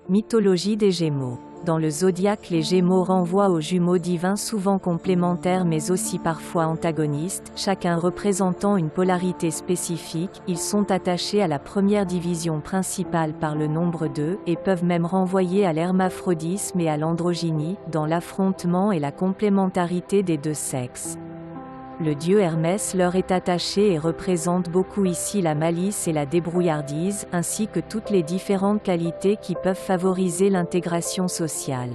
Mythologie des Gémeaux. Dans le zodiaque, les Gémeaux renvoient aux jumeaux divins souvent complémentaires mais aussi parfois antagonistes, chacun représentant une polarité spécifique. Ils sont attachés à la première division principale par le nombre 2, et peuvent même renvoyer à l'hermaphrodisme et à l'androgynie, dans l'affrontement et la complémentarité des deux sexes. Le dieu Hermès leur est attaché et représente beaucoup ici la malice et la débrouillardise, ainsi que toutes les différentes qualités qui peuvent favoriser l'intégration sociale.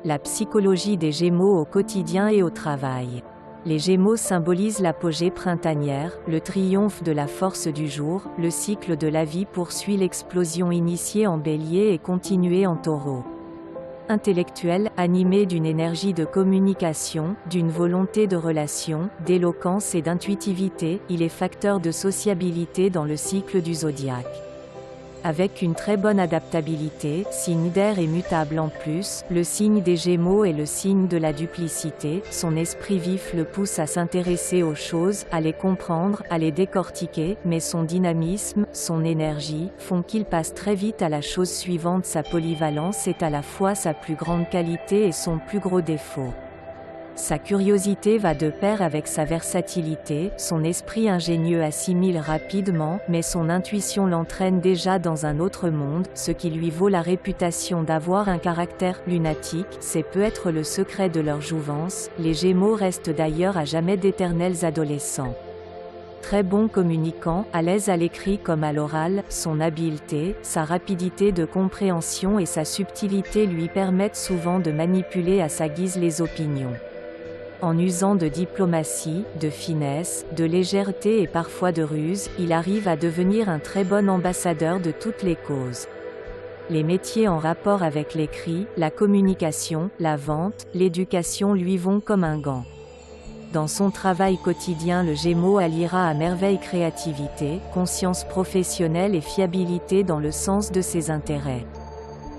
La psychologie des Gémeaux au quotidien et au travail. Les Gémeaux symbolisent l'apogée printanière, le triomphe de la force du jour. Le cycle de la vie poursuit l'explosion initiée en Bélier et continuée en Taureau. Intellectuel, animé d'une énergie de communication, d'une volonté de relation, d'éloquence et d'intuitivité, il est facteur de sociabilité dans le cycle du zodiaque. Avec une très bonne adaptabilité, signe d'air et mutable en plus, le signe des Gémeaux est le signe de la duplicité. Son esprit vif le pousse à s'intéresser aux choses, à les comprendre, à les décortiquer, mais son dynamisme, son énergie, font qu'il passe très vite à la chose suivante. Sa polyvalence est à la fois sa plus grande qualité et son plus gros défaut. Sa curiosité va de pair avec sa versatilité, son esprit ingénieux assimile rapidement, mais son intuition l'entraîne déjà dans un autre monde, ce qui lui vaut la réputation d'avoir un caractère lunatique. C'est peut-être le secret de leur jouvence. Les Gémeaux restent d'ailleurs à jamais d'éternels adolescents. Très bon communicant, à l'aise à l'écrit comme à l'oral, son habileté, sa rapidité de compréhension et sa subtilité lui permettent souvent de manipuler à sa guise les opinions. En usant de diplomatie, de finesse, de légèreté et parfois de ruse, il arrive à devenir un très bon ambassadeur de toutes les causes. Les métiers en rapport avec l'écrit, la communication, la vente, l'éducation lui vont comme un gant. Dans son travail quotidien, le Gémeaux alliera à merveille créativité, conscience professionnelle et fiabilité dans le sens de ses intérêts.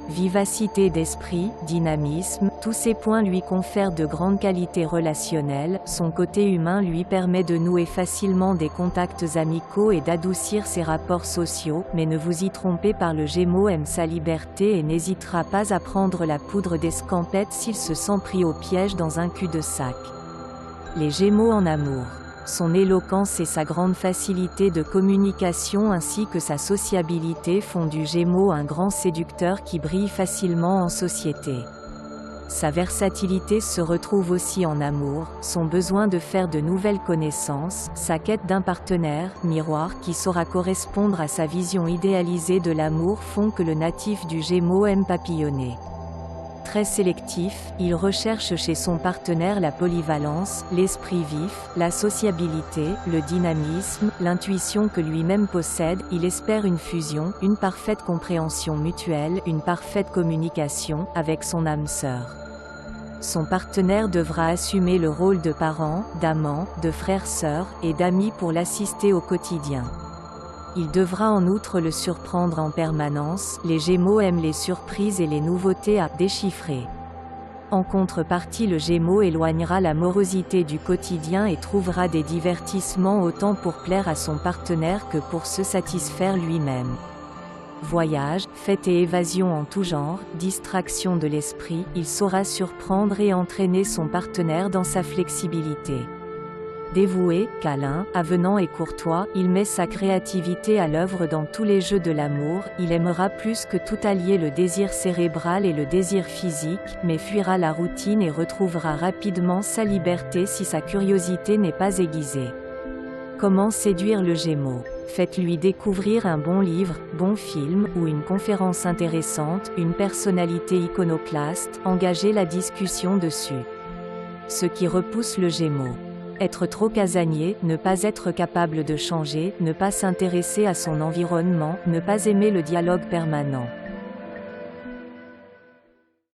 Vivacité d'esprit, dynamisme, tous ces points lui confèrent de grandes qualités relationnelles. Son côté humain lui permet de nouer facilement des contacts amicaux et d'adoucir ses rapports sociaux, mais ne vous y trompez pas, le Gémeaux aime sa liberté et n'hésitera pas à prendre la poudre d'escampette s'il se sent pris au piège dans un cul-de-sac. Les Gémeaux en amour. Son éloquence et sa grande facilité de communication ainsi que sa sociabilité font du Gémeaux un grand séducteur qui brille facilement en société. Sa versatilité se retrouve aussi en amour, son besoin de faire de nouvelles connaissances, sa quête d'un partenaire, miroir qui saura correspondre à sa vision idéalisée de l'amour font que le natif du Gémeaux aime papillonner. Très sélectif, il recherche chez son partenaire la polyvalence, l'esprit vif, la sociabilité, le dynamisme, l'intuition que lui-même possède. Il espère une fusion, une parfaite compréhension mutuelle, une parfaite communication, avec son âme sœur. Son partenaire devra assumer le rôle de parent, d'amant, de frère-sœur, et d'ami pour l'assister au quotidien. Il devra en outre le surprendre en permanence. Les Gémeaux aiment les surprises et les nouveautés à déchiffrer. En contrepartie, le Gémeaux éloignera la morosité du quotidien et trouvera des divertissements autant pour plaire à son partenaire que pour se satisfaire lui-même. Voyages, fêtes et évasions en tout genre, distraction de l'esprit, il saura surprendre et entraîner son partenaire dans sa flexibilité. Dévoué, câlin, avenant et courtois, il met sa créativité à l'œuvre dans tous les jeux de l'amour. Il aimera plus que tout allier le désir cérébral et le désir physique, mais fuira la routine et retrouvera rapidement sa liberté si sa curiosité n'est pas aiguisée. Comment séduire le Gémeaux ? Faites-lui découvrir un bon livre, bon film ou une conférence intéressante, une personnalité iconoclaste, engagez la discussion dessus. Ce qui repousse le Gémeaux. Être trop casanier, ne pas être capable de changer, ne pas s'intéresser à son environnement, ne pas aimer le dialogue permanent.